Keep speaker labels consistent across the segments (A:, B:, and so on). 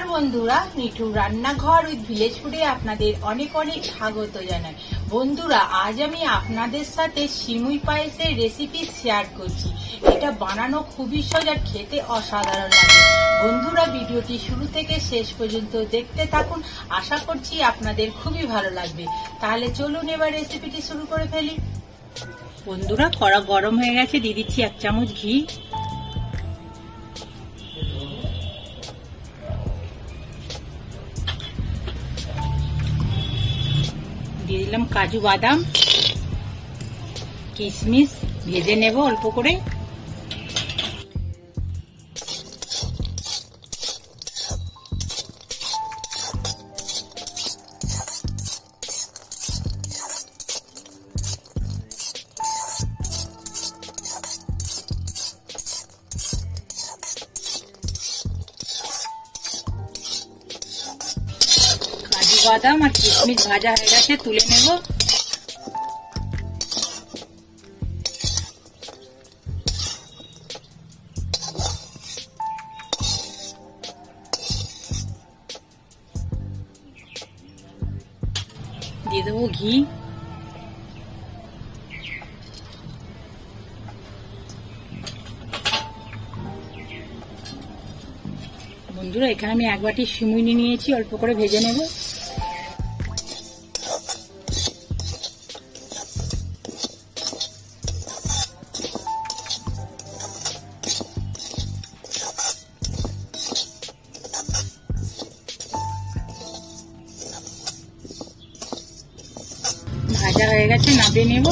A: নমস্কার বন্ধুরা, মিঠু রান্নাঘর উইথ ভিলেজ ফুডে আপনাদের অনেক অনেক স্বাগত জানাই। বন্ধুরা, আজ আমি আপনাদের সাথে সিমুই পায়েসের রেসিপি শেয়ার করছি। এটা বানানো খুবই সহজ আর খেতে অসাধারণ লাগে। বন্ধুরা, ভিডিওটি শুরু থেকে শেষ পর্যন্ত দেখতে থাকুন, আশা করছি আপনাদের খুবই ভালো লাগবে। তাহলে চলুন এবার রেসিপিটি শুরু করে ফেলি। বন্ধুরা, কড়া গরম হয়ে গেছে, দিয়ে দিচ্ছি 1 চামচ ঘি। দিয়ে দিলাম কাজু বাদাম কিশমিশ, ভেজে নেব অল্প করে। কাজু বাদাম আর কিশমিশ ভাজা হয়ে গেছে, তুলে নেব। দিয়ে দেবো ঘি। বন্ধুরা, এখানে আমি 1 বাটি সিমুই নিয়েছি, অল্প করে ভেজে নেব। ভাজা হয়ে গেছে, নামিয়ে নেব।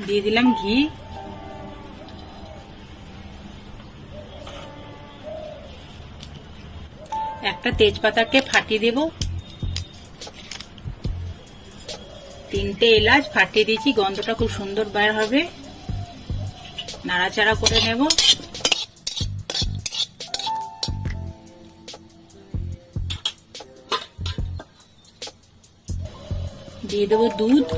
A: দিয়ে দিলাম ঘি। একটা তেজপাতাকে ফাটিয়ে দেব। 3টে এলাচ ফাটিয়ে দিয়েছি, গন্ধটা খুব সুন্দর বের হবে। নাড়াচাড়া করে নেব। দিয়ে দেবো দুধ।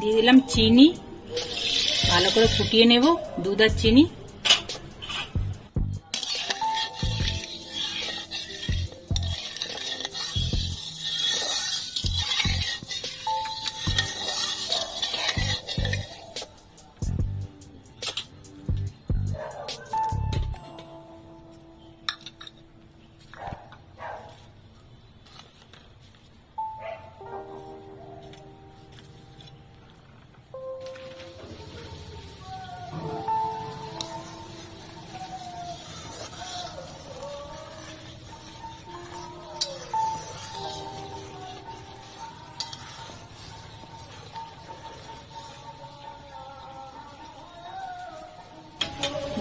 A: দিয়ে দিলাম চিনি, ভালো করে ফুটিয়ে নেব দুধ আর চিনি।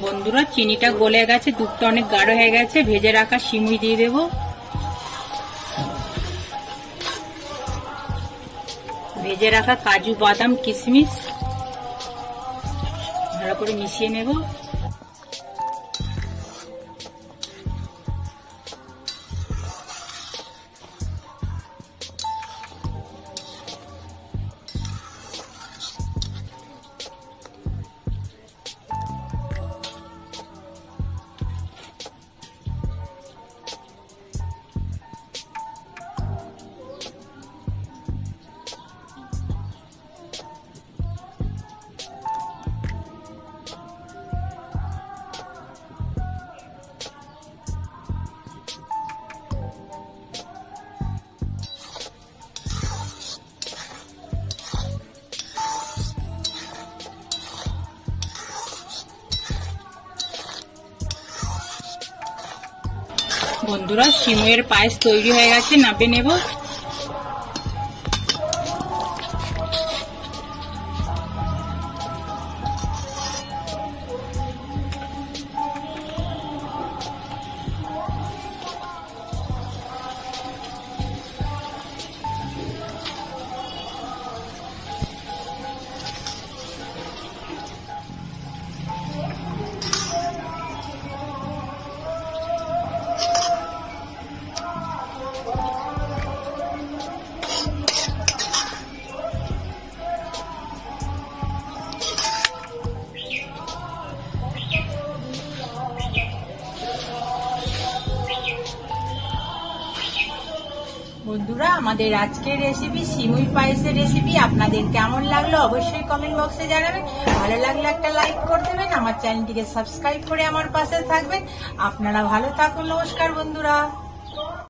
A: বন্ধুরা, চিনিটা গলে গেছে, দুধটা অনেক গাঢ় হয়ে গেছে। ভেজে রাখা সিমুই দিয়ে দেব। ভেজে রাখা কাজু বাদাম কিশমিশ ভালো করে মিশিয়ে নেব। বন্ধুরা, সিমুইয়ের পায়েস তৈরি হয়ে গেছে, নামিয়ে নেব। বন্ধুরা, আমাদের আজকের রেসিপি সিমুই পায়েসের রেসিপি আপনাদের কেমন লাগলো অবশ্যই কমেন্ট বক্সে জানাবেন। ভালো লাগলে একটা লাইক করে দেবেন, আমার চ্যানেলটিকে সাবস্ক্রাইব করে আমার পাশে থাকবেন। আপনারা ভালো থাকুন। নমস্কার বন্ধুরা।